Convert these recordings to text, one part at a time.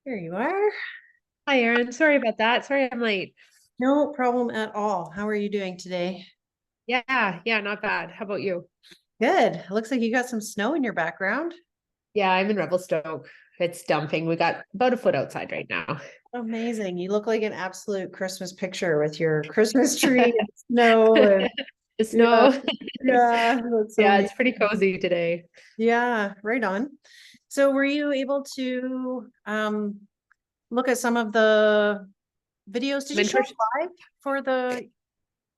Here you are. Hi, Erin. Sorry about that. Sorry I'm late. No problem at all. How are you doing today? Yeah, not bad. How about you? Good. It looks like you got some snow in your background. Yeah, I'm in Revelstoke. It's dumping. We got about a foot outside right now. Amazing. You look like an absolute Christmas picture with your Christmas tree and snow and The yeah, snow. yeah, that's so Yeah, amazing. it's pretty cozy today. Yeah, right on. So were you able to look at some of the videos? Did you show up Mentorship. live for the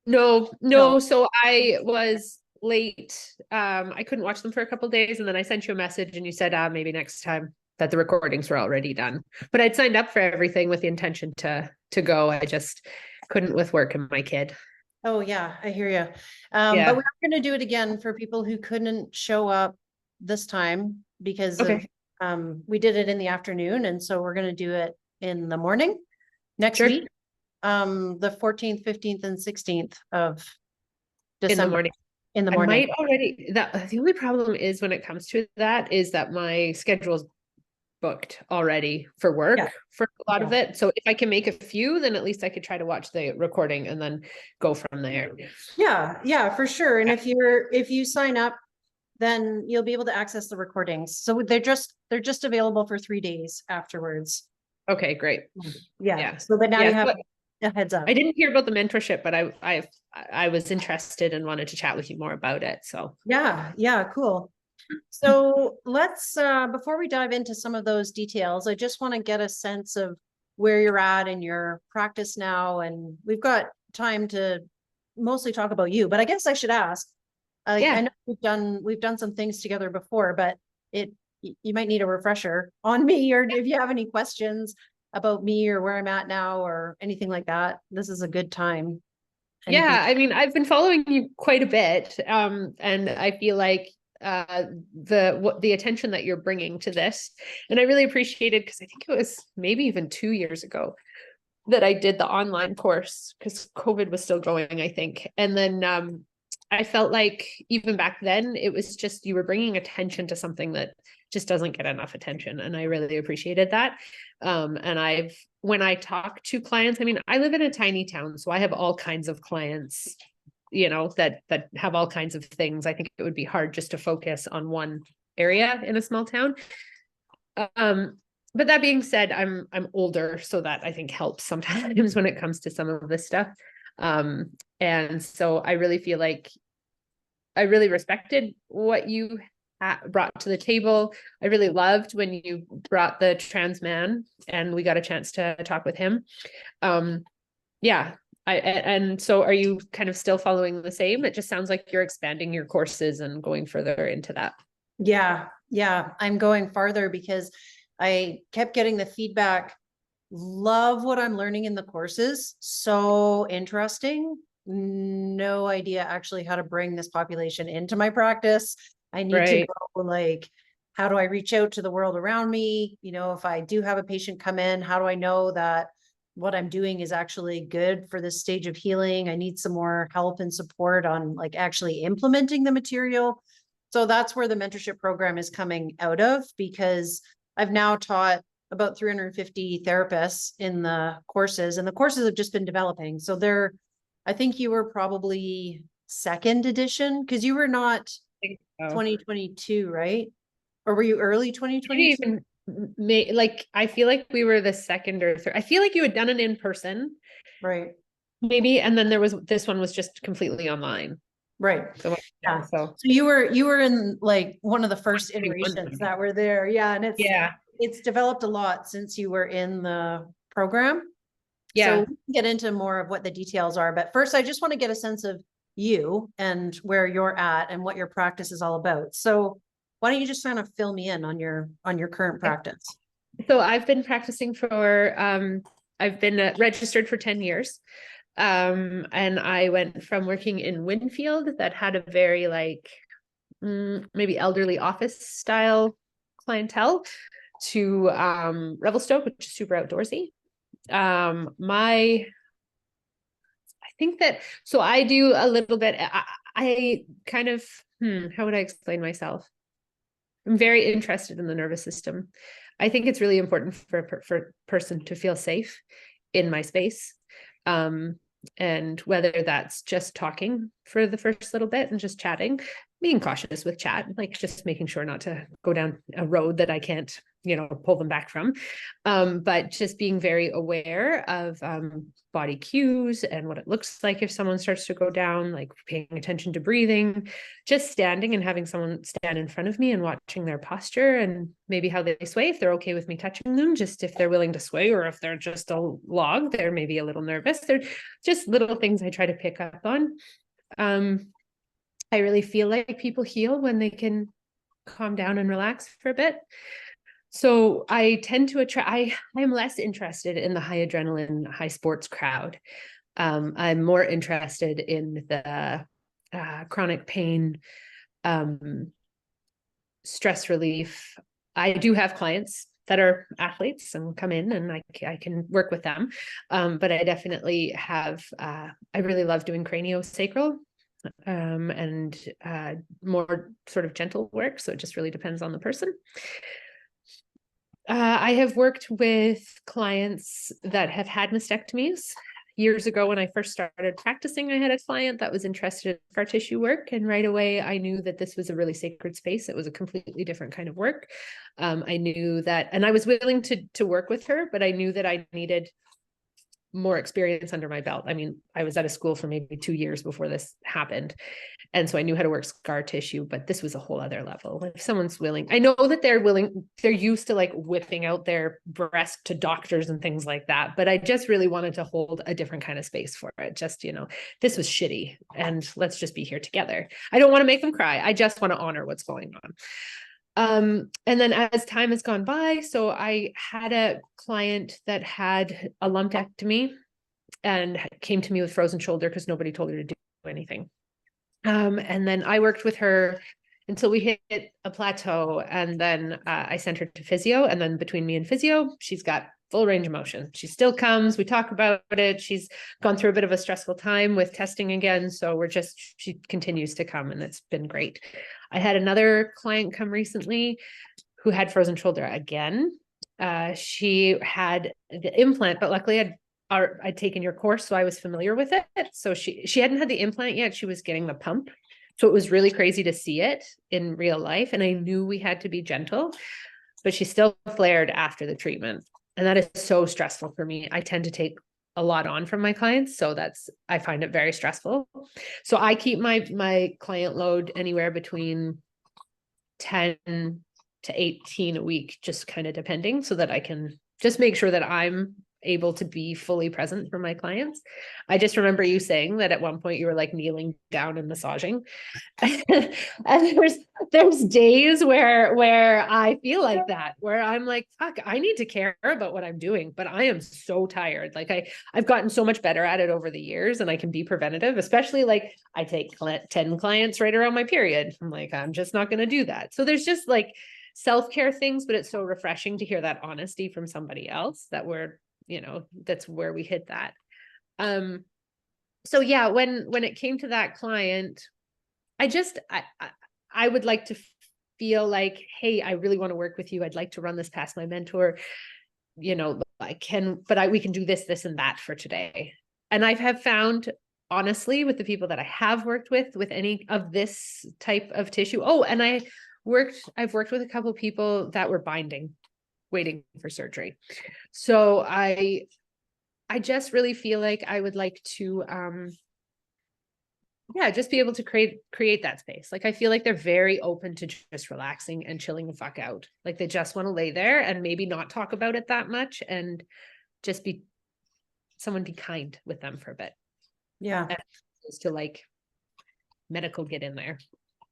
No, no? no. So I was late. I couldn't watch them for a couple days, and then I sent you a message, and you said maybe next time that the recordings were already done. But I'd signed up for everything with the intention to go. I just couldn't with work and my kid. Oh yeah, I hear you. But we Yeah. are going to do it again for people who couldn't show up this time because of Okay. we did it in the afternoon, and so we're going to do it in the morning next Sure. week, the 14th, 15th, and 16th of In the December morning. in the I morning. might already that the only problem is when it comes to that is that my schedule's booked already for Yeah, work for a lot yeah, of it. So if I can make a few, then at least I could try to watch the recording and then go from there. yeah, for sure. And if you sign up, then you'll be able to access the recordings. So they're just available for 3 days afterwards. Okay, great. Yeah. Yeah. So but now you Yeah. have So a heads I up. didn't hear about the mentorship, but I was interested and wanted to chat with you more about it. So Yeah, cool. So let's before we dive into some of those details, I just want to get a sense of where you're at in your practice now. And we've got time to mostly talk about you, but I guess I should ask. I yeah. know we've done some things together before, but it you might need a refresher on me, or if you have any questions about me or where I'm at now or anything like that, this is a good time. Anything. Yeah, I mean, I've been following you quite a bit, and I feel like the attention that you're bringing to this, and I really appreciate it because I think it was maybe even 2 years ago that I did the online course because COVID was still going, I think, and then I felt like even back then it was just you were bringing attention to something that just doesn't get enough attention, and I really appreciated that. And I've when I talk to clients, I mean, I live in a tiny town, so I have all kinds of clients, that have all kinds of things. I think it would be hard just to focus on one area in a small town. Um, but that being said, I'm older, so that I think helps sometimes when it comes to some of this stuff. Um, and so I really feel like I really respected what you brought to the table. I really loved when you brought the trans man and we got a chance to talk with him. Um, yeah. And so are you kind of still following the same? It just sounds like you're expanding your courses and going further into that. Yeah, I'm going farther because I kept getting the feedback. Love what I'm learning in the courses. So interesting. No idea actually how to bring this population into my practice. I need to Right. know, like, how do I reach out to the world around me? If I do have a patient come in, how do I know that what I'm doing is actually good for this stage of healing? I need some more help and support on like actually implementing the material. So that's where the mentorship program is coming out of, because I've now taught about 350 therapists in the courses, and the courses have just been developing. So I think you were probably second edition because you were not So 2022, right? Or were you early maybe 2022? even like I feel like we were the second or third. I feel like you had done it in person, Right. maybe, and then there was this one was just completely online. Right. So yeah, Yeah. so So you were in like one of the first 21 iterations maybe. that were there. Yeah. And Yeah. it's developed a lot since you were in the program. So we Yeah. can get into more of what the details are. But first, I just want to get a sense of you and where you're at and what your practice is all about. So why don't you just kind of fill me in on your current practice? So I've been practicing for I've been registered for 10 years. And I went from working in Winfield that had a very like maybe elderly office style clientele to Revelstoke, which is super outdoorsy. My I think that so I do a little bit I kind of how would I explain myself? I'm very interested in the nervous system. I think it's really important for a person to feel safe in my space. And whether that's just talking for the first little bit and just chatting, being cautious with chat, like just making sure not to go down a road that I can't, pull them back from. But just being very aware of body cues and what it looks like if someone starts to go down, like paying attention to breathing, just standing and having someone stand in front of me and watching their posture and maybe how they sway, if they're okay with me touching them, just if they're willing to sway, or if they're just a log, they're maybe a little nervous. They're just little things I try to pick up on. I really feel like people heal when they can calm down and relax for a bit. So I tend to I'm less interested in the high adrenaline, high sports crowd. I'm more interested in the chronic pain, stress relief. I do have clients that are athletes and come in and I can work with them. But I definitely have, I really love doing craniosacral and more sort of gentle work. So it just really depends on the person. I have worked with clients that have had mastectomies. Years ago, when I first started practicing, I had a client that was interested in scar tissue work. And right away, I knew that this was a really sacred space. It was a completely different kind of work. I knew that, and I was willing to work with her, but I knew that I needed more experience under my belt. I mean, I was out of school for maybe 2 years before this happened. And so I knew how to work scar tissue, but this was a whole other level. If someone's willing, I know that they're used to like whipping out their breast to doctors and things like that. But I just really wanted to hold a different kind of space for it. Just, this was shitty and let's just be here together. I don't want to make them cry. I just want to honor what's going on. And then as time has gone by, so I had a client that had a lumpectomy and came to me with frozen shoulder because nobody told her to do anything. And then I worked with her until we hit a plateau, and then I sent her to physio, and then between me and physio, she's got full range of motion. She still comes, we talk about it. She's gone through a bit of a stressful time with testing again. So she continues to come, and it's been great. I had another client come recently who had frozen shoulder again. She had the implant, but luckily I'd taken your course, so I was familiar with it. So she hadn't had the implant yet. She was getting the pump. So it was really crazy to see it in real life. And I knew we had to be gentle, but she still flared after the treatment. And that is so stressful for me. I tend to take a lot on from my clients. So I find it very stressful. So I keep my client load anywhere between 10 to 18 a week, just kind of depending, so that I can just make sure that I'm able to be fully present for my clients. I just remember you saying that at one point you were like kneeling down and massaging. And there's days where I feel like that, where I'm like, fuck, I need to care about what I'm doing, but I am so tired. Like I've gotten so much better at it over the years, and I can be preventative, especially like I take 10 clients right around my period. I'm like, I'm just not going to do that. So there's just like self-care things, but it's so refreshing to hear that honesty from somebody else that that's where we hit that. So yeah, when it came to that client, I would like to feel like, hey, I really want to work with you. I'd like to run this past my mentor. I can, but we can do this, and that for today. And I have found, honestly, with the people that I have worked with any of this type of tissue. Oh, and I've worked with a couple of people that were binding, waiting for surgery. So I just really feel like I would like to, just be able to create that space. Like, I feel like they're very open to just relaxing and chilling the fuck out. Like, they just want to lay there and maybe not talk about it that much, and just be kind with them for a bit. Yeah. As to like medical get in there.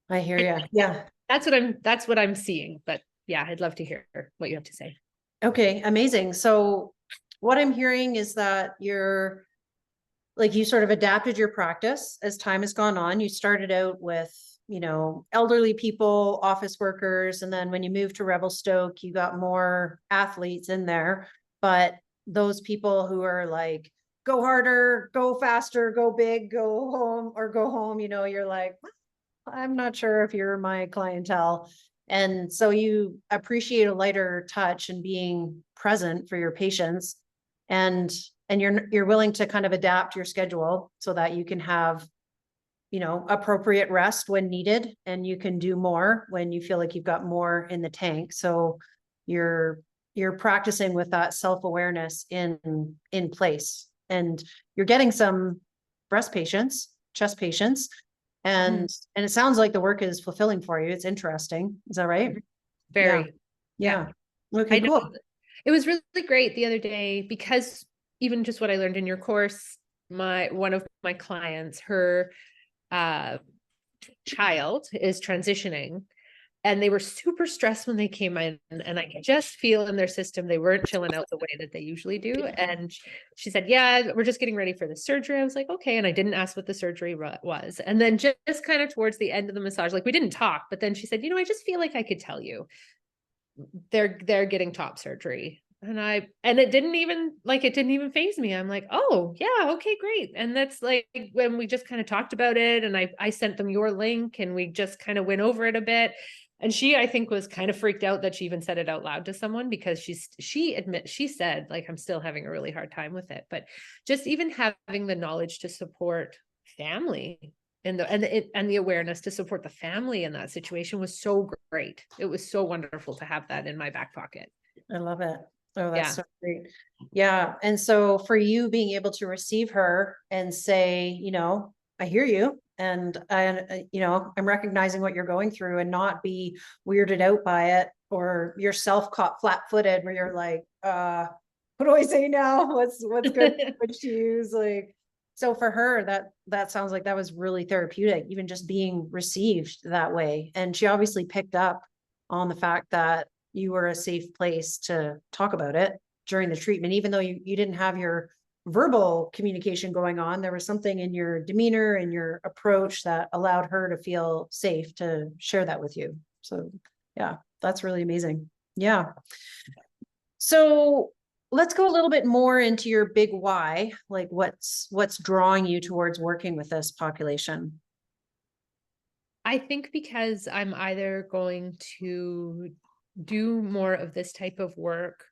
I hear you. Yeah. That's what I'm seeing, but yeah, I'd love to hear what you have to say. Okay. Amazing. So what I'm hearing is that you sort of adapted your practice as time has gone on. You started out with, elderly people, office workers. And then when you moved to Revelstoke, you got more athletes in there, but those people who are like, go harder, go faster, go big, go home, you're like, I'm not sure if you're my clientele. And so you appreciate a lighter touch and being present for your patients, and you're willing to kind of adapt your schedule so that you can have, you know, appropriate rest when needed, and you can do more when you feel like you've got more in the tank. So you're practicing with that self-awareness in place, and you're getting some breast patients, chest patients, and it sounds like the work is fulfilling for you. It's interesting. Is that right? Very. Yeah. I Okay, know. cool. It was really great the other day because even just what I learned in your course, one of my clients, her child is transitioning, and they were super stressed when they came in, and I could just feel in their system they weren't chilling out the way that they usually do. And she said, yeah, we're just getting ready for the surgery. I was like, okay. And I didn't ask what the surgery was. And then just kind of towards the end of the massage, like we didn't talk, but then she said, you know, I just feel like I could tell you they're getting top surgery. And it didn't even faze me. I'm like, oh yeah, okay, great. And that's like when we just kind of talked about it, and I sent them your link, and we just kind of went over it a bit. And she, I think, was kind of freaked out that she even said it out loud to someone, because she said, like, I'm still having a really hard time with it. But just even having the knowledge to support family and the awareness to support the family in that situation was so great. It was so wonderful to have that in my back pocket. I love it. Oh, that's Yeah. so great. Yeah. And so for you being able to receive her and say, you know, I hear you, and you know, I'm recognizing what you're going through, and not be weirded out by it, or yourself caught flat-footed where you're like, what do I say now? What's good language to use? Like, so for her, that sounds like that was really therapeutic, even just being received that way. And she obviously picked up on the fact that you were a safe place to talk about it during the treatment, even though you didn't have your verbal communication going on. There was something in your demeanor and your approach that allowed her to feel safe to share that with you. So yeah, that's really amazing. Yeah. So let's go a little bit more into your big why, like what's drawing you towards working with this population? I think because I'm either going to do more of this type of work,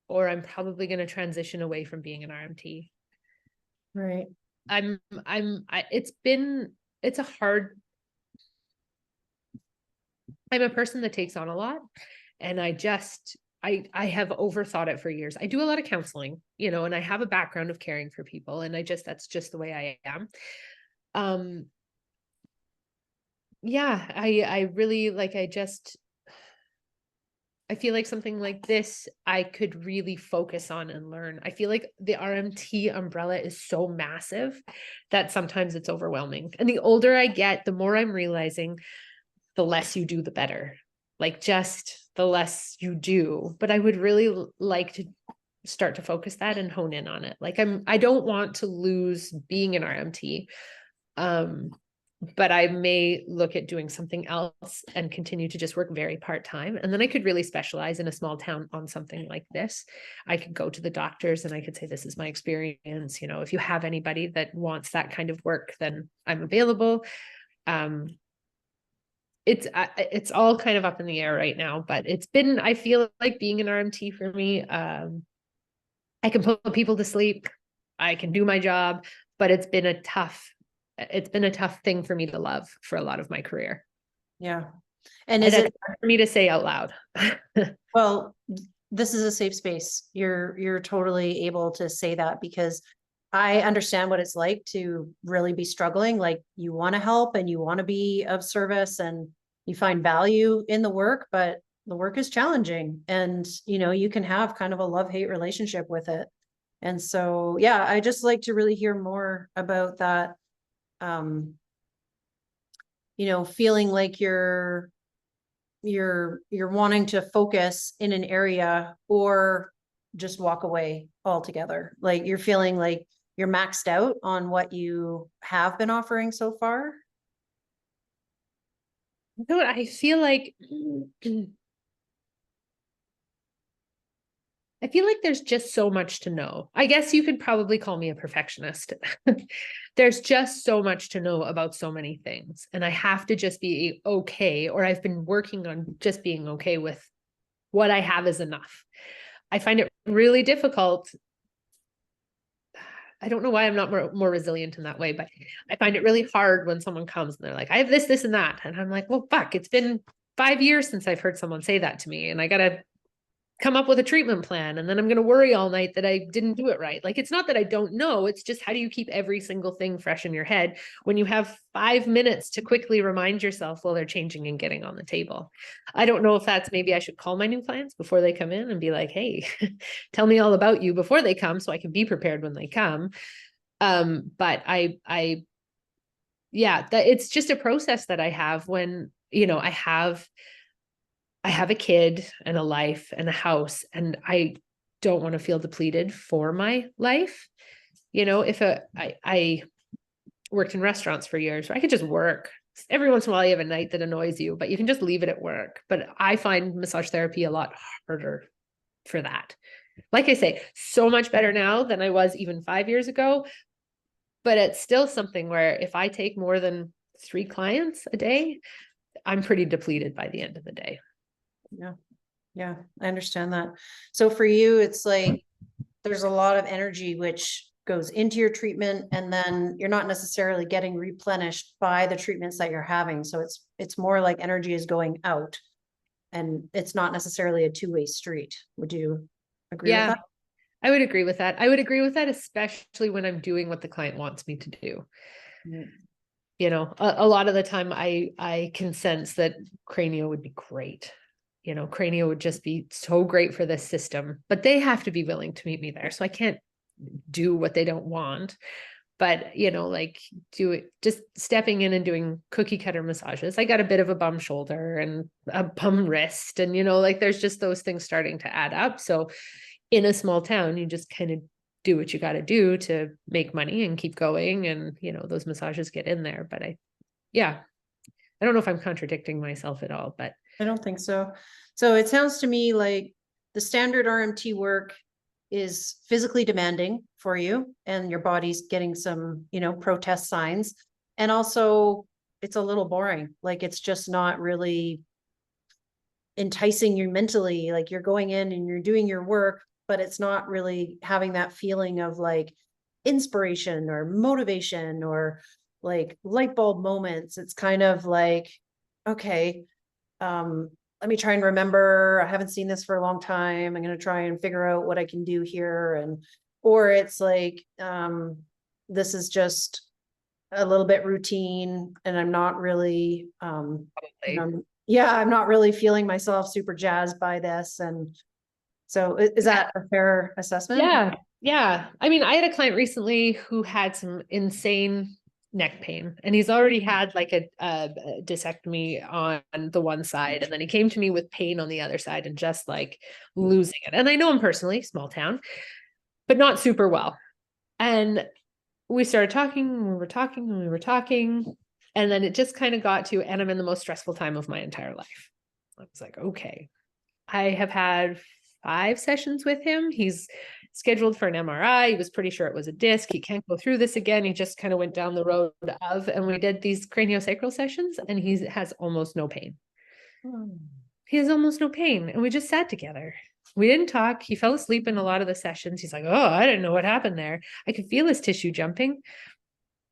or I'm probably going to transition away from being an RMT. Right. I'm a person that takes on a lot, and I have overthought it for years. I do a lot of counseling, you know, and I have a background of caring for people, and that's just the way I am. Yeah, I really like, I feel like something like this, I could really focus on and learn. I feel like the RMT umbrella is so massive that sometimes it's overwhelming. And the older I get, the more I'm realizing the less you do, the better. Like, just the less you do. But I would really like to start to focus that and hone in on it. Like, I don't want to lose being an RMT. But I may look at doing something else and continue to just work very part-time. And then I could really specialize in a small town on something like this. I could go to the doctors and I could say, this is my experience. You know, if you have anybody that wants that kind of work, then I'm available. It's all kind of up in the air right now, but I feel like being an RMT for me, I can put people to sleep. I can do my job, but it's been a tough thing for me to love for a lot of my career. Yeah. And And is that's it, hard for me to say out loud. well, this is a safe space. You're totally able to say that, because I understand what it's like to really be struggling. Like, you want to help and you want to be of service and you find value in the work, but the work is challenging, and you know, you can have kind of a love-hate relationship with it. And so, yeah, I just like to really hear more about that. You know, feeling like you're wanting to focus in an area, or just walk away altogether. Like, you're feeling like you're maxed out on what you have been offering so far. I feel like I feel like there's just so much to know. I guess you could probably call me a perfectionist. There's just so much to know about so many things. And I have to just be okay, or I've been working on just being okay with what I have is enough. I find it really difficult. I don't know why I'm not more resilient in that way, but I find it really hard when someone comes and they're like, I have this, and that. And I'm like, well, fuck, it's been 5 years since I've heard someone say that to me. And I got to come up with a treatment plan. And then I'm going to worry all night that I didn't do it right. Like, it's not that I don't know. It's just, how do you keep every single thing fresh in your head when you have 5 minutes to quickly remind yourself while they're changing and getting on the table? I don't know if that's, maybe I should call my new clients before they come in and be like, hey, tell me all about you before they come so I can be prepared when they come. But yeah, that it's just a process that I have when, I have a kid and a life and a house, and I don't want to feel depleted for my life. If I worked in restaurants for years, where I could just work. Every once in a while you have a night that annoys you, but you can just leave it at work. But I find massage therapy a lot harder for that. Like I say, so much better now than I was even 5 years ago. But it's still something where if I take more than 3 clients a day, I'm pretty depleted by the end of the day. Yeah. Yeah, I understand that. So for you, it's like there's a lot of energy which goes into your treatment, and then you're not necessarily getting replenished by the treatments that you're having. So it's more like energy is going out, and it's not necessarily a two-way street. Would you agree with Yeah, that? I would agree with that. I would agree with that, especially when I'm doing what the client wants me to do. Mm. A lot of the time I can sense that cranio would be great. Cranio would just be so great for this system, but they have to be willing to meet me there. So I can't do what they don't want. But, like do it, just stepping in and doing cookie cutter massages. I got a bit of a bum shoulder and a bum wrist. And, like there's just those things starting to add up. So in a small town, you just kind of do what you got to do to make money and keep going. And, those massages get in there. But I don't know if I'm contradicting myself at all, but I don't think so. So it sounds to me like the standard RMT work is physically demanding for you, and your body's getting some, protest signs. And also it's a little boring. Like it's just not really enticing you mentally. Like you're going in and you're doing your work, but it's not really having that feeling of like inspiration or motivation or like light bulb moments. It's kind of like, okay, let me try and remember, I haven't seen this for a long time. I'm going to try and figure out what I can do here. Or it's like, this is just a little bit routine, and I'm not really, I'm not really feeling myself super jazzed by this. And so is that a fair assessment? Yeah. I mean, I had a client recently who had some insane neck pain, and he's already had like a discectomy on the one side, and then he came to me with pain on the other side and just like losing it. And I know him personally, small town, but not super well. And we started talking, we were talking, and then it just kind of got to, and I'm in the most stressful time of my entire life. I was like, okay, I have had 5 sessions with him. He's scheduled for an MRI. He was pretty sure it was a disc. He can't go through this again. He just kind of went down the road of, and we did these craniosacral sessions, and he has almost no pain. He has almost no pain. And we just sat together. We didn't talk. He fell asleep in a lot of the sessions. He's like, oh, I didn't know what happened there. I could feel his tissue jumping.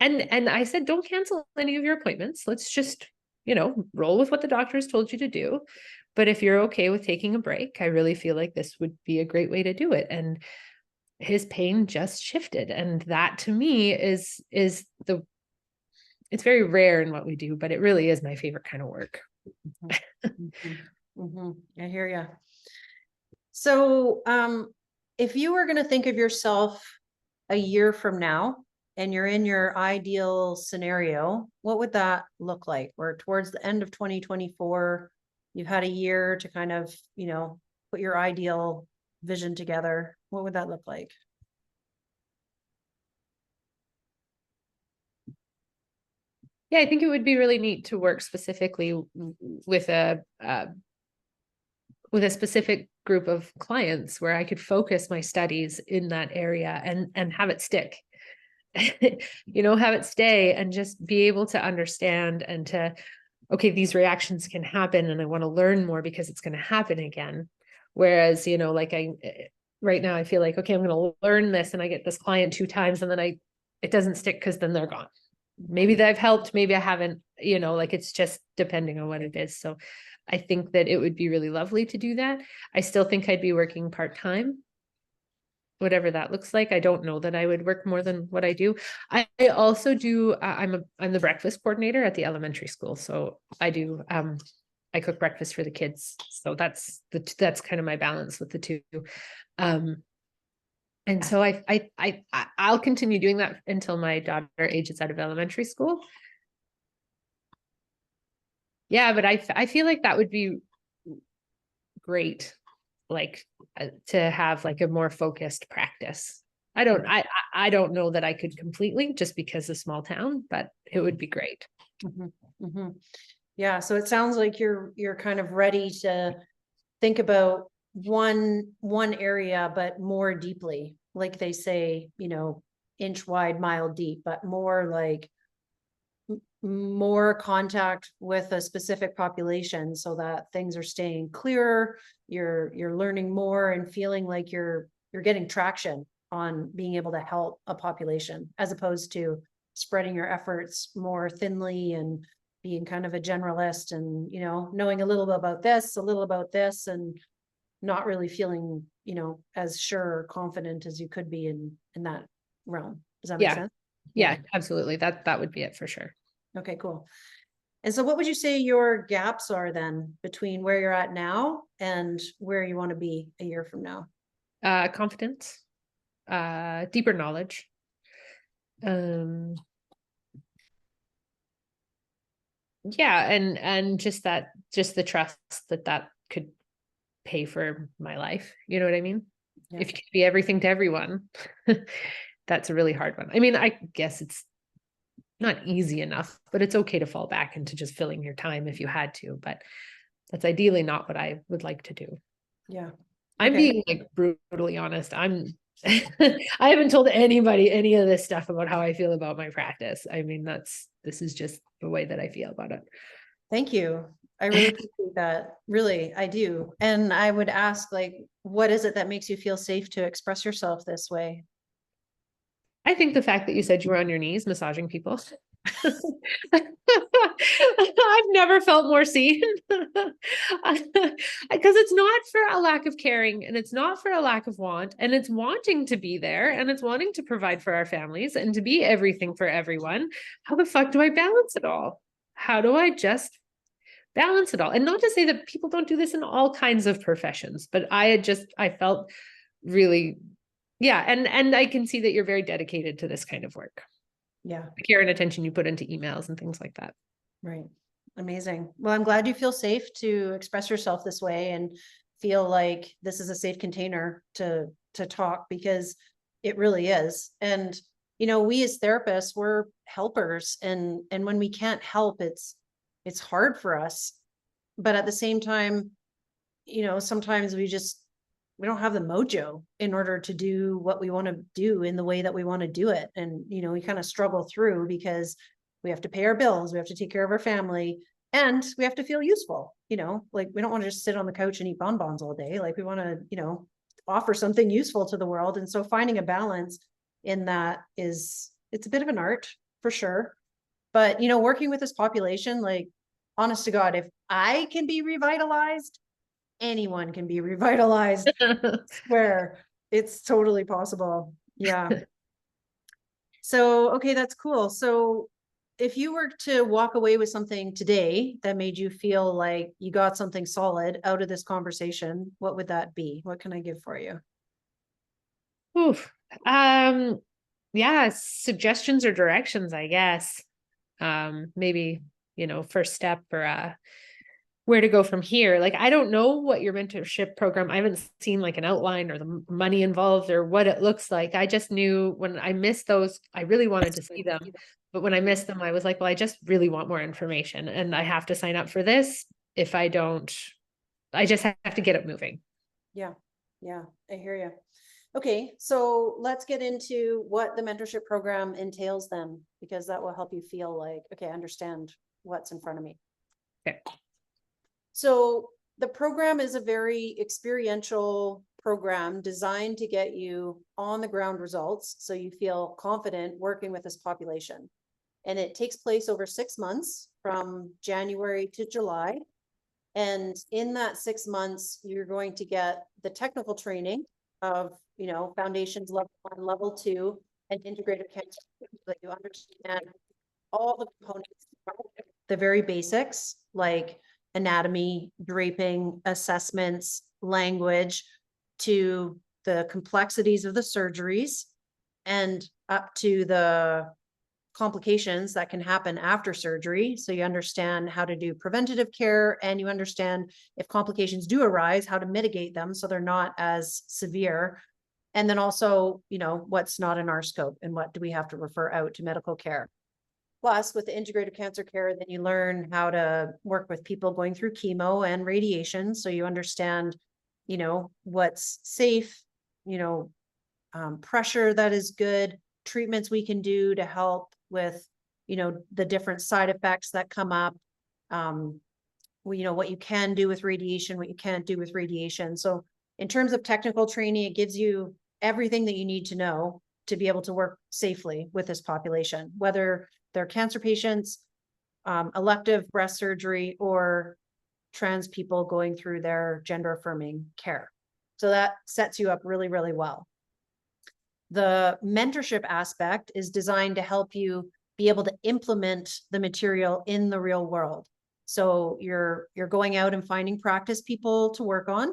And I said, don't cancel any of your appointments. Let's just, roll with what the doctors told you to do. But if you're okay with taking a break, I really feel like this would be a great way to do it. And his pain just shifted. And that to me is it's very rare in what we do, but it really is my favorite kind of work. I hear you. So, if you were going to think of yourself a year from now, and you're in your ideal scenario, what would that look like? We're towards the end of 2024. You've had a year to kind of, put your ideal vision together. What would that look like? Yeah, I think it would be really neat to work specifically with a specific group of clients where I could focus my studies in that area and have it stick. Have it stay and just be able to understand and to, okay, these reactions can happen and I want to learn more because it's going to happen again. Whereas, right now I feel like, okay, I'm going to learn this and I get this client 2 times and then it doesn't stick because then they're gone. Maybe that I've helped, maybe I haven't, it's just depending on what it is. So I think that it would be really lovely to do that. I still think I'd be working part-time, whatever that looks like. I don't know that I would work more than what I do. I also do, I'm the breakfast coordinator at the elementary school. So I do, I cook breakfast for the kids. So that's kind of my balance with the two. And so I'll continue doing that until my daughter ages out of elementary school. Yeah, but I feel like that would be great, like to have like a more focused practice. I don't know that I could completely, just because of small town, but it would be great. Mm-hmm. Mm-hmm. Yeah. So it sounds like you're kind of ready to think about one area, but more deeply, like they say, inch wide, mile deep, but more like more contact with a specific population so that things are staying clearer. You're learning more and feeling like you're getting traction on being able to help a population, as opposed to spreading your efforts more thinly and being kind of a generalist and, knowing a little bit about this, a little about this, and not really feeling, as sure or confident as you could be in that realm. Does that make sense? Yeah, absolutely. That would be it for sure. Okay, cool. And so what would you say your gaps are then between where you're at now and where you want to be a year from now? Confidence, deeper knowledge. Yeah, and just the trust that could pay for my life. You know what I mean? Yeah. If you can be everything to everyone, that's a really hard one. I mean, I guess it's not easy enough, but it's okay to fall back into just filling your time if you had to, but that's ideally not what I would like to do. Yeah. I'm being like brutally honest. I haven't told anybody any of this stuff about how I feel about my practice. I mean, this is just the way that I feel about it. Thank you. I really appreciate that. Really, I do. And I would ask, like, what is it that makes you feel safe to express yourself this way? I think the fact that you said you were on your knees massaging people. I've never felt more seen. Because it's not for a lack of caring and it's not for a lack of want, and it's wanting to be there and it's wanting to provide for our families and to be everything for everyone. How the fuck do I balance it all? How do I just balance it all? And not to say that people don't do this in all kinds of professions, but I felt really, yeah. And I can see that you're very dedicated to this kind of work. Yeah. The care and attention you put into emails and things like that. Right. Amazing. Well, I'm glad you feel safe to express yourself this way and feel like this is a safe container to talk, because it really is. And, we as therapists, we're helpers, and when we can't help, it's hard for us. But at the same time, sometimes we don't have the mojo in order to do what we want to do in the way that we want to do it. And, we kind of struggle through because we have to pay our bills, we have to take care of our family, and we have to feel useful, like we don't want to just sit on the couch and eat bonbons all day. Like we want to, offer something useful to the world. And so finding a balance in that it's a bit of an art for sure. But, working with this population, like, honest to God, if I can be revitalized, anyone can be revitalized. Where it's totally possible. Yeah. So, okay, that's cool. So if you were to walk away with something today that made you feel like you got something solid out of this conversation, what would that be? What can I give for you? Oof. Yeah, suggestions or directions, I guess. Maybe, first step or where to go from here. Like, I don't know what your mentorship program, I haven't seen like an outline or the money involved or what it looks like. I just knew when I missed those, I really wanted to see them. But when I missed them, I was like, well, I just really want more information and I have to sign up for this. If I don't, I just have to get it moving. Yeah. Yeah. I hear you. Okay. So let's get into what the mentorship program entails then, because that will help you feel like, okay, I understand what's in front of me. Okay. So the program is a very experiential program designed to get you on the ground results so you feel confident working with this population. And it takes place over 6 months from January to July. And in that 6 months, you're going to get the technical training of, foundations level 1, level 2, and integrative cancer, so that you understand all the components, the very basics like anatomy, draping, assessments, language, to the complexities of the surgeries, and up to the complications that can happen after surgery. So you understand how to do preventative care, and you understand if complications do arise, how to mitigate them so they're not as severe. And then also, what's not in our scope and what do we have to refer out to medical care. Plus, with the integrated cancer care, then you learn how to work with people going through chemo and radiation. So you understand, what's safe, pressure that is good, treatments we can do to help with, the different side effects that come up. What you can do with radiation, what you can't do with radiation. So in terms of technical training, it gives you everything that you need to know to be able to work safely with this population, whether they're cancer patients, elective breast surgery, or trans people going through their gender affirming care. So that sets you up really, really well. The mentorship aspect is designed to help you be able to implement the material in the real world. So you're going out and finding practice people to work on,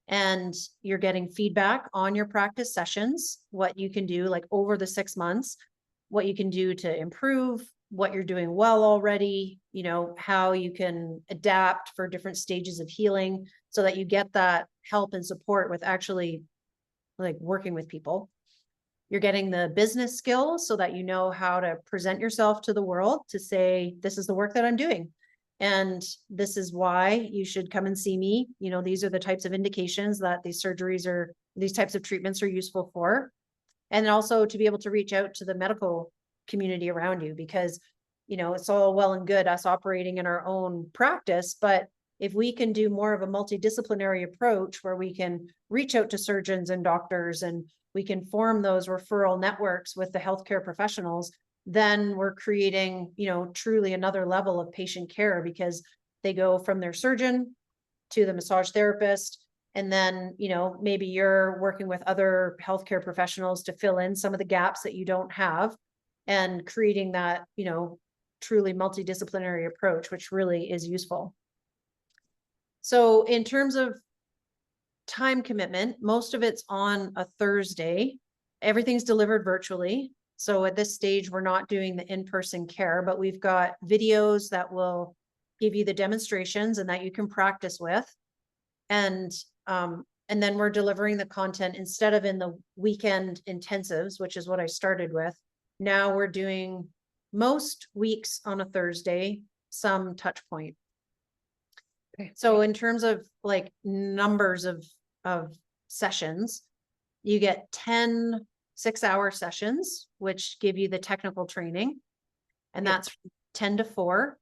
and you're getting feedback on your practice sessions, what you can do like over the 6 months, what you can do to improve, what you're doing well already, how you can adapt for different stages of healing so that you get that help and support with actually like working with people. You're getting the business skills so that you know how to present yourself to the world to say, this is the work that I'm doing, and this is why you should come and see me. These are the types of indications that these types of treatments are useful for. And also to be able to reach out to the medical community around you, because, it's all well and good us operating in our own practice, but if we can do more of a multidisciplinary approach where we can reach out to surgeons and doctors, and we can form those referral networks with the healthcare professionals, then we're creating, truly another level of patient care, because they go from their surgeon to the massage therapist. And then, maybe you're working with other healthcare professionals to fill in some of the gaps that you don't have, and creating that, truly multidisciplinary approach, which really is useful. So in terms of time commitment, most of it's on a Thursday. Everything's delivered virtually. So at this stage, we're not doing the in-person care, but we've got videos that will give you the demonstrations and that you can practice with. And then we're delivering the content instead of in the weekend intensives, which is what I started with. Now we're doing most weeks on a Thursday, some touch point. Okay. So in terms of like numbers of sessions, you get 10 6-hour sessions, which give you the technical training. And that's 10 to 4.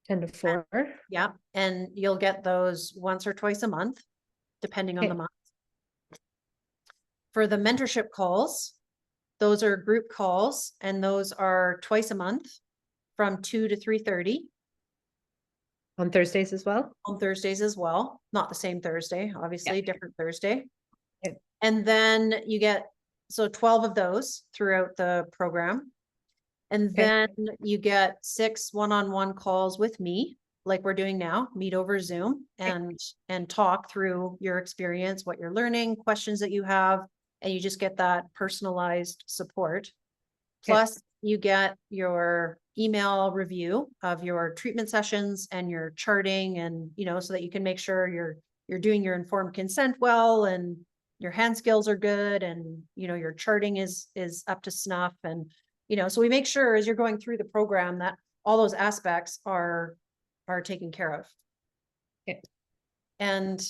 10 to 4. Yeah. And you'll get those once or twice a month, depending on the month. For the mentorship calls, those are group calls, and those are twice a month from 2 to 3:30. On Thursdays as well? On Thursdays as well. Not the same Thursday, obviously, different Thursday. Yeah. And then you get, 12 of those throughout the program. And then you get 6 one-on-one calls with me, like we're doing now, meet over Zoom, and talk through your experience, what you're learning, questions that you have, and you just get that personalized support. Plus you get your email review of your treatment sessions and your charting, and, so that you can make sure you're doing your informed consent well, and your hand skills are good, and, your charting is up to snuff. And, so we make sure as you're going through the program that all those aspects are taken care of. Okay. And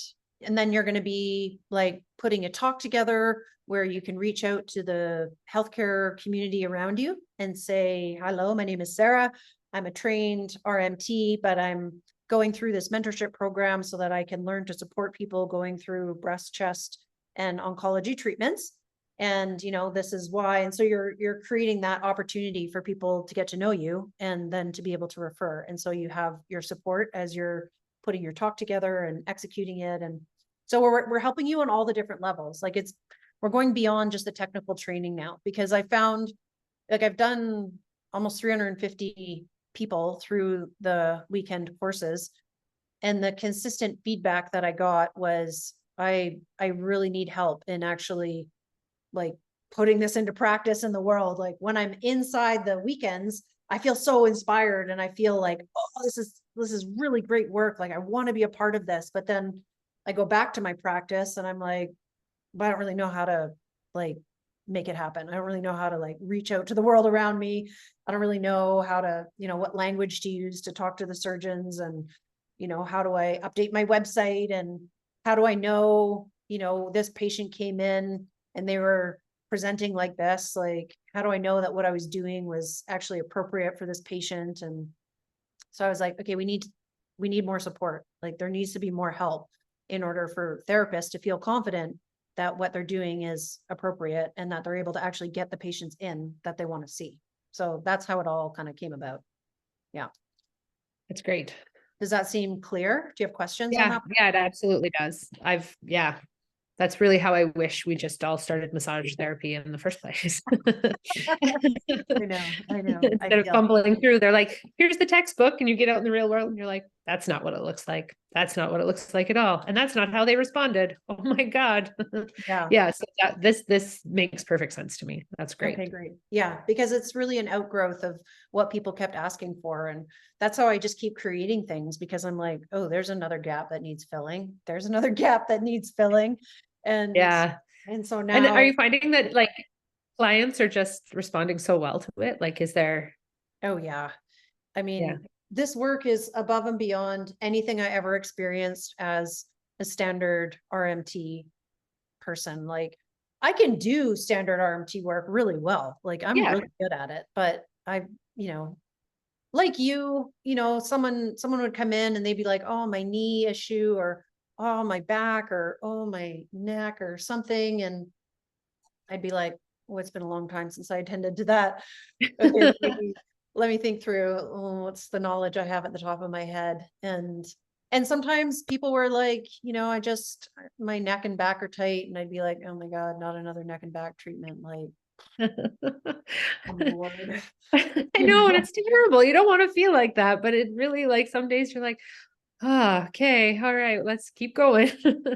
And then you're going to be like putting a talk together where you can reach out to the healthcare community around you and say, hello, my name is Sarah. I'm a trained RMT, but I'm going through this mentorship program so that I can learn to support people going through breast, chest, and oncology treatments. And, you know, this is why. And so you're creating that opportunity for people to get to know you and then to be able to refer. And so you have your support as you're putting your talk together and executing it. And so we're helping you on all the different levels. Like we're going beyond just the technical training now, because I found, like, I've done almost 350 people through the weekend courses, and the consistent feedback that I got was, I really need help in actually like putting this into practice in the world. Like when I'm inside the weekends, I feel so inspired and I feel like, oh, this is really great work. Like I want to be a part of this. But then I go back to my practice and I'm like, but I don't really know how to like make it happen. I don't really know how to like reach out to the world around me. I don't really know how to, you know, what language to use to talk to the surgeons, and, you know, how do I update my website, and how do I know, you know, this patient came in and they were presenting like this, like, how do I know that what I was doing was actually appropriate for this patient? And so I was like, okay, we need more support. Like there needs to be more help in order for therapists to feel confident that what they're doing is appropriate and that they're able to actually get the patients in that they want to see. So that's how it all kind of came about. Yeah. That's great. Does that seem clear? Do you have questions on Yeah, that? yeah, it absolutely does. That's really how I wish we just all started massage therapy in the first place. I know. Instead of fumbling through, they're like, here's the textbook, and you get out in the real world and you're like, that's not what it looks like. That's not what it looks like at all. And that's not how they responded. Oh my God. Yeah. Yeah. So this makes perfect sense to me. That's great. Okay, great. Yeah, because it's really an outgrowth of what people kept asking for. And that's how I just keep creating things, because I'm like, oh, there's another gap that needs filling. There's another gap that needs filling. And yeah. And so And are now, you finding that like clients are just responding so well to it? Like, is there? oh yeah. I mean, Yeah. this work is above and beyond anything I ever experienced as a standard RMT person. Like I can do standard RMT work really well. Like I'm Yeah. really good at it, but you know, like you know, someone would come in and they'd be like, oh, my knee issue, or oh, my back, or oh, my neck or something. And I'd be like, oh, it's been a long time since I attended to that. Okay, let me think through, oh, what's the knowledge I have at the top of my head. And sometimes people were like, you know, my neck and back are tight, and I'd be like, oh my God, not another neck and back treatment. Like, I'm bored. I know, and it's terrible. You don't want to feel like that, but it really, like, some days you're like, okay, all right, let's keep going.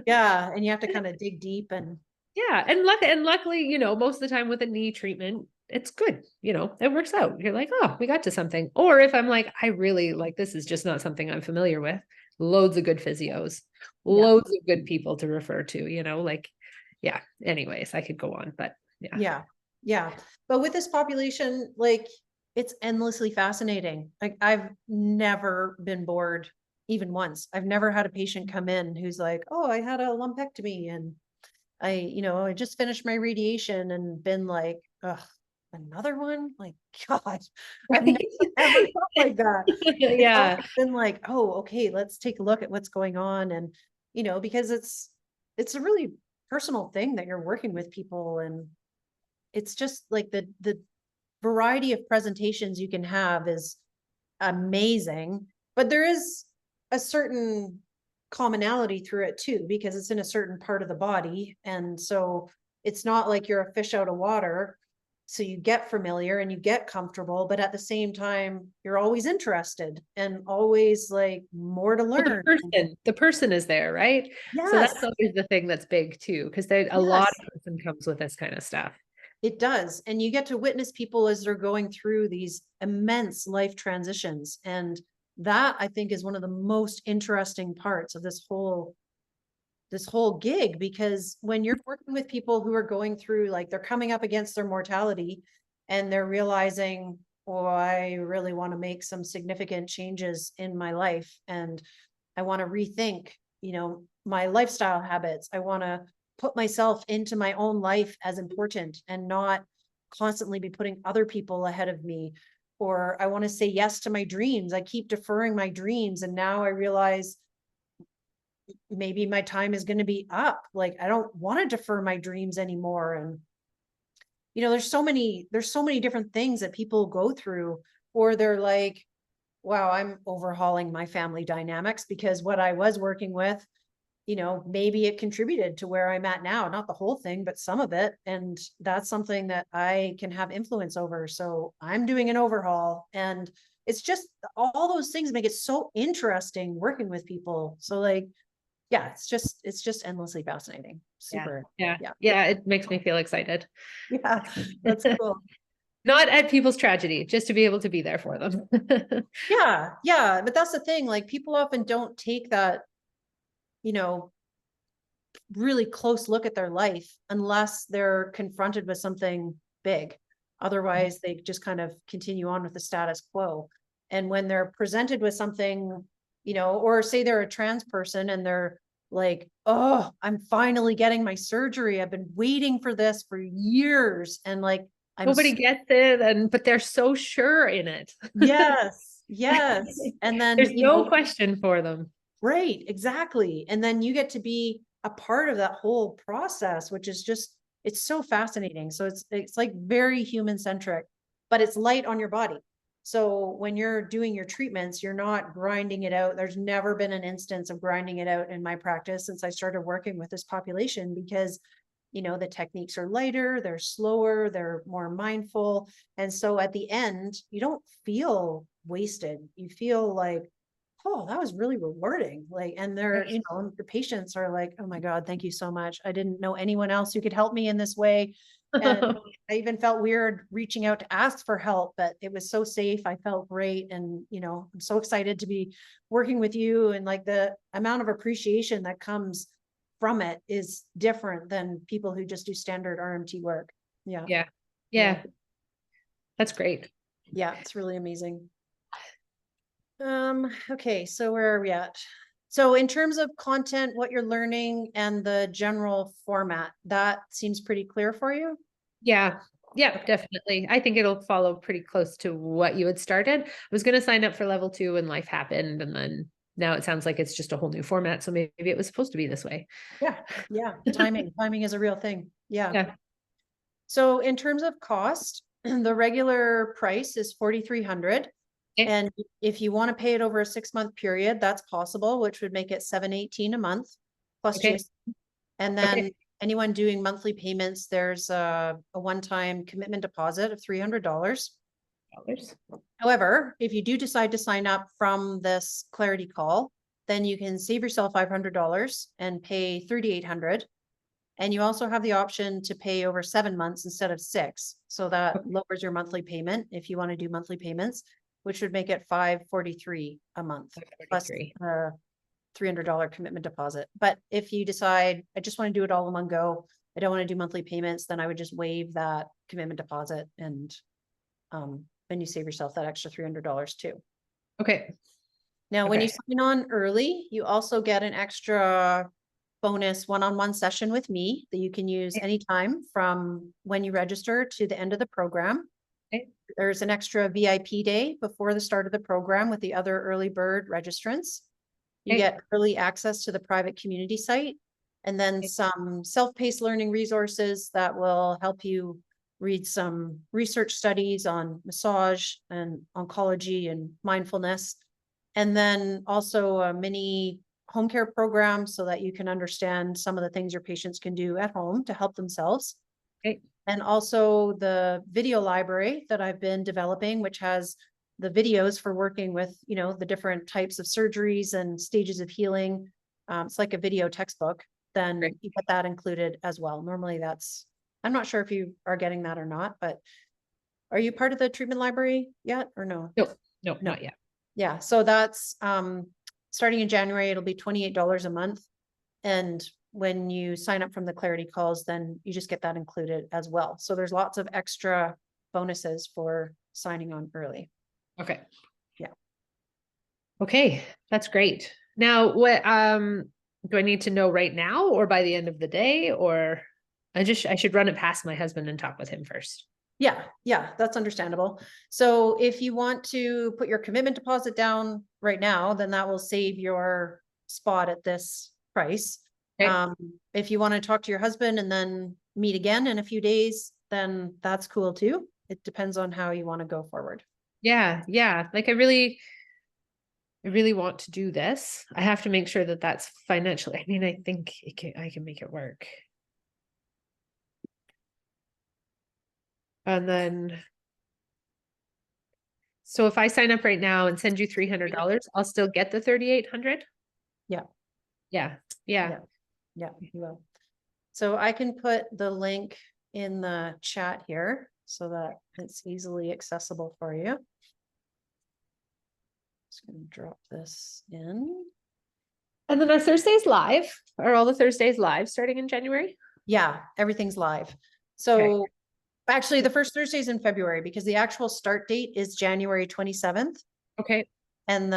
Yeah, and you have to kind of dig deep. And Yeah, and luckily, you know, most of the time with a knee treatment, it's good. You know, it works out. You're like, oh, we got to something. Or if I'm like, I really like, this is just not something I'm familiar with, loads of good physios, yeah, loads of good people to refer to, you know, like, yeah. Anyways, I could go on, but yeah. yeah. But with this population, like, it's endlessly fascinating. Like I've never been bored even once. I've never had a patient come in who's like, oh, I had a lumpectomy and I just finished my radiation, and been like, ugh, another one? Like, God, I've never ever felt like that. It's always Yeah. been like, oh, okay, let's take a look at what's going on. And, because it's a really personal thing that you're working with people. And it's just like the variety of presentations you can have is amazing, but there is a certain commonality through it too, because it's in a certain part of the body. And so it's not like you're a fish out of water. So you get familiar and you get comfortable, but at the same time, you're always interested and always like more to Well, learn. the person is there, right? So Yes, that's always the thing that's big too, because there's a lot yes, of person comes with this kind of stuff. it does. And you get to witness people as they're going through these immense life transitions. And that, I think, is one of the most interesting parts of this whole gig, because when you're working with people who are going through, like, they're coming up against their mortality and they're realizing, oh, I really want to make some significant changes in my life, and I want to rethink, my lifestyle habits. I want to put myself into my own life as important and not constantly be putting other people ahead of me. Or I want to say yes to my dreams. I keep deferring my dreams. And now I realize maybe my time is going to be up. Like, I don't want to defer my dreams anymore. And, there's so many different things that people go through, or they're like, wow, I'm overhauling my family dynamics because what I was working with, maybe it contributed to where I'm at now, not the whole thing, but some of it. And that's something that I can have influence over. So I'm doing an overhaul, and it's just all those things make it so interesting working with people. So like, yeah, it's just endlessly fascinating. Super. Yeah. Yeah. Yeah. It makes me feel excited. Yeah. That's cool. Not at people's tragedy, just to be able to be there for them. Yeah. Yeah. But that's the thing. Like, people often don't take that, you know, really close look at their life unless they're confronted with something big. Otherwise, they just kind of continue on with the status quo. And when they're presented with something, or say they're a trans person and they're like, oh, I'm finally getting my surgery. I've been waiting for this for years. And like, Nobody gets it, but they're so sure in it. yes, yes. And then, there's no question for them. right, exactly. And then you get to be a part of that whole process, which is just, it's so fascinating. So it's like very human centric, but it's light on your body. So when you're doing your treatments, you're not grinding it out. There's never been an instance of grinding it out in my practice since I started working with this population, because the techniques are lighter, they're slower, they're more mindful. And so at the end, you don't feel wasted. You feel like, oh, that was really rewarding. Like, and they're, the patients are like, oh my God, thank you so much. I didn't know anyone else who could help me in this way. And I even felt weird reaching out to ask for help, but it was so safe. I felt great. And, I'm so excited to be working with you. And like, the amount of appreciation that comes from it is different than people who just do standard RMT work. Yeah. Yeah. That's great. Yeah. It's really amazing. Okay. So where are we at? So in terms of content, what you're learning and the general format, that seems pretty clear for you? Yeah, definitely. I think it'll follow pretty close to what you had started. I was going to sign up for level 2 and life happened. And then now it sounds like it's just a whole new format. So maybe it was supposed to be this way. Yeah. Yeah. Timing is a real thing. Yeah. Yeah. So in terms of cost, the regular price is $4,300. Okay. And if you want to pay it over a 6-month period, that's possible, which would make it $718 a month plus Okay. GST. And then anyone doing monthly payments, there's a one-time commitment deposit of $300. However, if you do decide to sign up from this clarity call, then you can save yourself $500 and pay $3,800. And you also have the option to pay over 7 months instead of 6. So that lowers your monthly payment if you want to do monthly payments, which would make it $543 a month plus $300 commitment deposit. But if you decide, I just want to do it all in one go, I don't want to do monthly payments, then I would just waive that commitment deposit, and then you save yourself that extra $300 too. Okay. Now, when you sign on early, you also get an extra bonus one-on-one session with me that you can use anytime from when you register to the end of the program. Okay. There's an extra VIP day before the start of the program with the other early bird registrants. You get early access to the private community site, and then some self-paced learning resources that will help you read some research studies on massage and oncology and mindfulness. And then also a mini home care program so that you can understand some of the things your patients can do at home to help themselves. Okay. And also the video library that I've been developing, which has the videos for working with, the different types of surgeries and stages of healing. It's like a video textbook. Then you get that included as well. Normally I'm not sure if you are getting that or not, but are you part of the treatment library yet or no? No, not yet. Yeah. So that's, starting in January, it'll be $28 a month. And when you sign up from the clarity calls, then you just get that included as well. So there's lots of extra bonuses for signing on early. Okay. Yeah. Okay. That's great. Now, what, Do I need to know right now or by the end of the day, or I should run it past my husband and talk with him first? Yeah, that's understandable. So if you want to put your commitment deposit down right now, then that will save your spot at this price. Okay. If you want to talk to your husband and then meet again in a few days, then that's cool too. It depends on how you want to go forward. Yeah. Yeah. Like I really want to do this. I have to make sure that that's financially, I mean, I think I can make it work. And then, so if I sign up right now and send you $300, I'll still get the 3,800. Yeah. Yeah. Yeah. Yeah, you will. So I can put the link in the chat here so that it's easily accessible for you. Just gonna drop this in. And then our Thursdays live. Are all the Thursdays live starting in January? Yeah, everything's live. So actually the first Thursday's in February because the actual start date is January 27th. Okay. And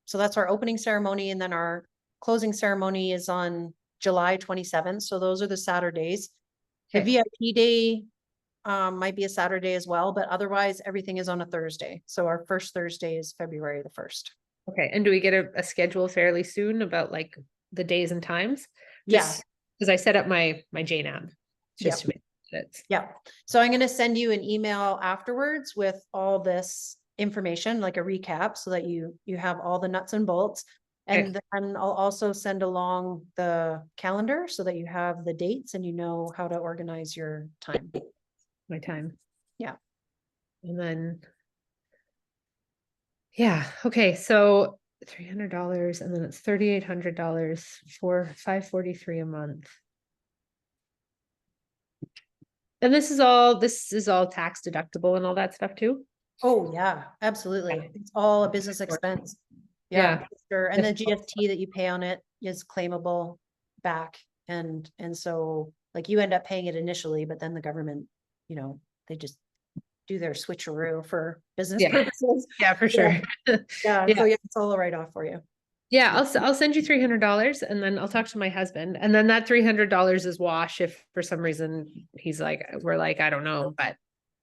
so that's our opening ceremony. And then our closing ceremony is on July 27th. So those are the Saturdays. The Okay. VIP day might be a Saturday as well, but otherwise everything is on a Thursday. So our first Thursday is February the 1st. Okay. And do we get a schedule fairly soon about like the days and times? Yeah. Because I set up my JNAB just to make it. Yeah. So I'm going to send you an email afterwards with all this information, like a recap, so that you have all the nuts and bolts. And then I'll also send along the calendar so that you have the dates and you know how to organize your time. My time. Yeah. And then, yeah. Okay. So $300 and then it's $3,800 for $543 a month. And this is all tax deductible and all that stuff too. Oh yeah, absolutely. Yeah. It's all a business expense. Yeah, sure. And the GST that you pay on it is claimable back. And so like you end up paying it initially, but then the government, they just do their switcheroo for business purposes. Yeah, for sure. Yeah. So yeah, it's all a write-off for you. Yeah, I'll send you $300 and then I'll talk to my husband. And then that $300 is wash if for some reason we're like, I don't know, but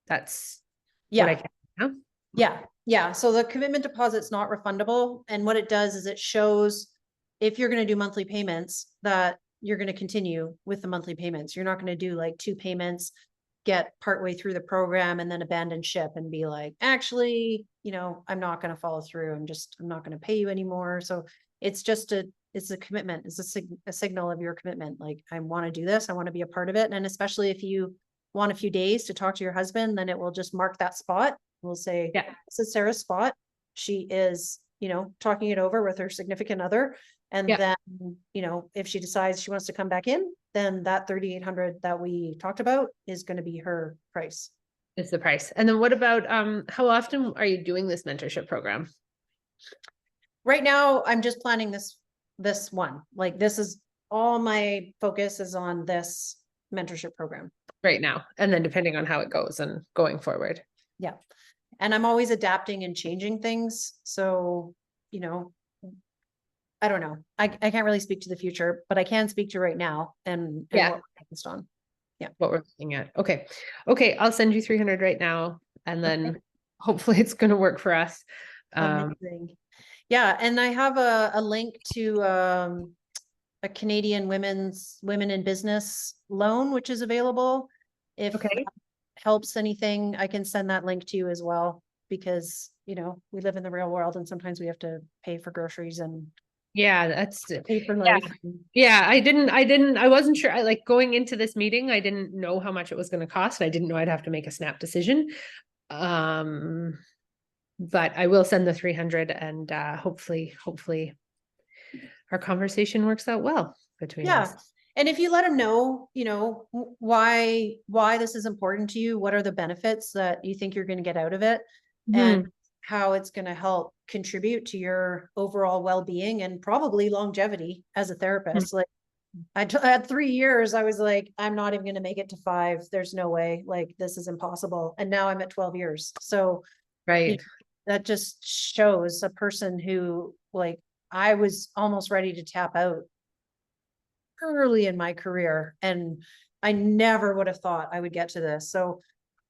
that's what I can. Yeah. So the commitment deposit's not refundable. And what it does is it shows if you're going to do monthly payments that you're going to continue with the monthly payments. You're not going to do like 2 payments, get partway through the program and then abandon ship and be like, actually, I'm not going to follow through. I'm not going to pay you anymore. So it's a commitment. It's a signal of your commitment. Like, I want to do this. I want to be a part of it. And especially if you want a few days to talk to your husband, then it will just mark that spot. We'll say, this is Sarah's spot. She is, talking it over with her significant other. And then, if she decides she wants to come back in, then that 3,800 that we talked about is going to be her price. It's the price. And then what about, how often are you doing this mentorship program? Right now, I'm just planning this one. Like, this is all my focus is on this mentorship program right now. And then depending on how it goes and going forward. Yeah. And I'm always adapting and changing things. So, I don't know. I can't really speak to the future, but I can speak to right now and what we're focused on. Yeah. What we're looking at. Okay. I'll send you 300 right now. And then hopefully it's going to work for us. Yeah. And I have a link to a Canadian women in business loan, which is available. If that helps anything, I can send that link to you as well, because, we live in the real world and sometimes we have to pay for groceries and that's pay for life. I wasn't sure. I like going into this meeting. I didn't know how much it was going to cost. I didn't know I'd have to make a snap decision. But I will send the 300 and hopefully our conversation works out well between us. And if you let them know, why this is important to you, what are the benefits that you think you're going to get out of it, and how it's going to help contribute to your overall well-being and probably longevity as a therapist. Like, I had 3 years, I was like, I'm not even going to make it to 5. There's no way, like, this is impossible. And now I'm at 12 years. So that just shows a person who, like, I was almost ready to tap out early in my career, and I never would have thought I would get to this. So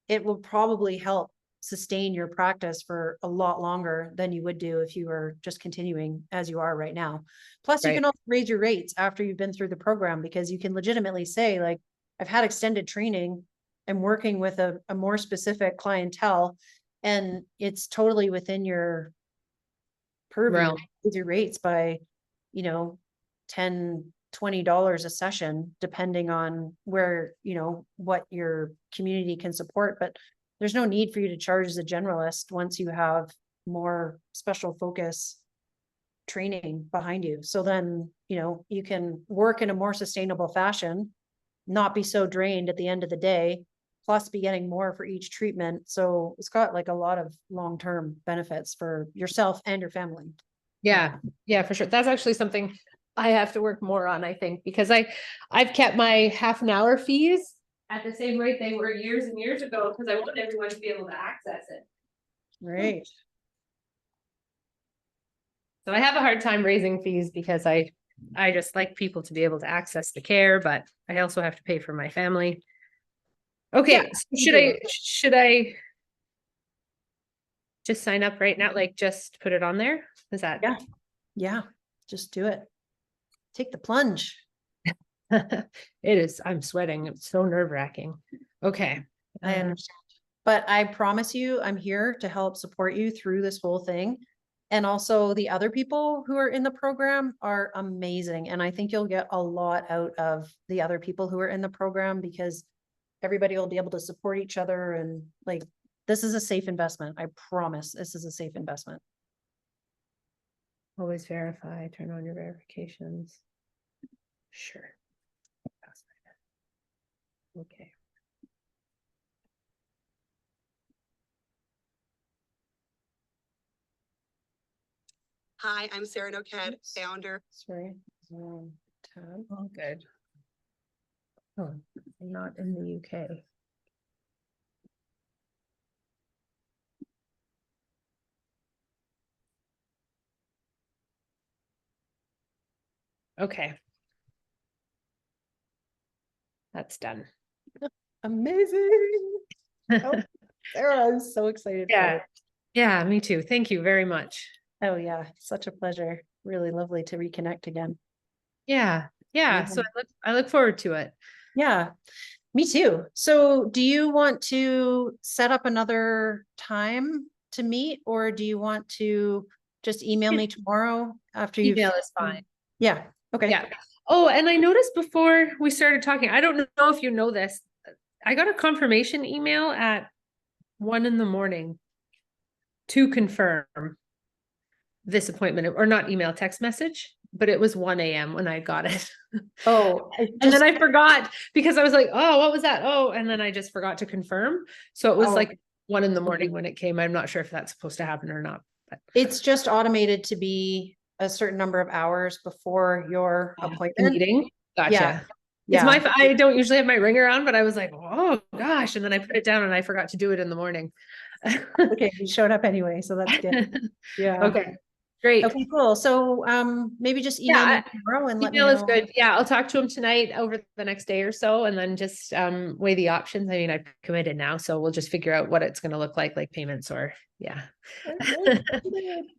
it will probably help sustain your practice for a lot longer than you would do if you were just continuing as you are right now. Plus, you Right. can also raise your rates after you've been through the program, because you can legitimately say, like, I've had extended training, I'm working with a more specific clientele, and it's totally within your purview Realm. to raise your rates by, you know, 10, $20 a session, depending on where, what your community can support. But there's no need for you to charge as a generalist once you have more special focus training behind you. So then, you can work in a more sustainable fashion, not be so drained at the end of the day, plus be getting more for each treatment. So it's got like a lot of long-term benefits for yourself and your family. Yeah, yeah, for sure. That's actually something I have to work more on, I think, because I've kept my half an hour fees at the same rate they were years and years ago, because I want everyone to be able to access it. Right. So I have a hard time raising fees because I just like people to be able to access the care, but I also have to pay for my family. Okay, Yeah, so you do. should I just sign up right now? Like just put it on there? Is that Yeah. Yeah. Just do it. Take the plunge. it is, I'm sweating. It's so nerve-wracking. Okay. I understand. But I promise you, I'm here to help support you through this whole thing. And also the other people who are in the program are amazing. And I think you'll get a lot out of the other people who are in the program, because everybody will be able to support each other. And like, this is a safe investment. I promise this is a safe investment. Always verify, turn on your verifications. Sure. Okay. Hi, I'm Sarah Noquette, founder. Sorry. Tab. Oh, good. Oh, I'm not in the UK. Okay. That's done. Amazing. Oh, Sarah, I'm so excited. For Yeah. you. Yeah, me too. Thank you very much. Oh yeah, such a pleasure. Really lovely to reconnect again. Yeah. Yeah. So I look forward to it. Yeah, me too. So do you want to set up another time to meet, or do you want to just email me tomorrow after you've? Email is fine. Yeah, okay. Yeah. Oh, and I noticed before we started talking, I don't know if you know this, I got a confirmation email at 1 a.m. to confirm this appointment, or not email, text message, but it was 1 a.m. when I got it. Oh, And then I forgot, because I was like, oh, what was that? Oh, and then I just forgot to confirm. So it was like 1 a.m. when it came. I'm not sure if that's supposed to happen or not, but it's just automated to be a certain number of hours before your appointment. meeting. Gotcha. Yeah. I don't usually have my ringer on, but I was like, oh gosh. And then I put it down and I forgot to do it in the morning. Okay, you showed up anyway, so that's good. Yeah. Okay. Great. Okay, cool. So maybe just email me tomorrow and let me Email is know. good. Yeah, I'll talk to him tonight over the next day or so, and then just weigh the options. I mean, I've committed now, so we'll just figure out what it's going to look like payments or yeah.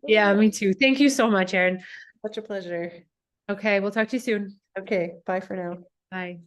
Yeah, me too. Thank you so much, Erin. Such a pleasure. Okay, we'll talk to you soon. Okay, bye for now. Bye.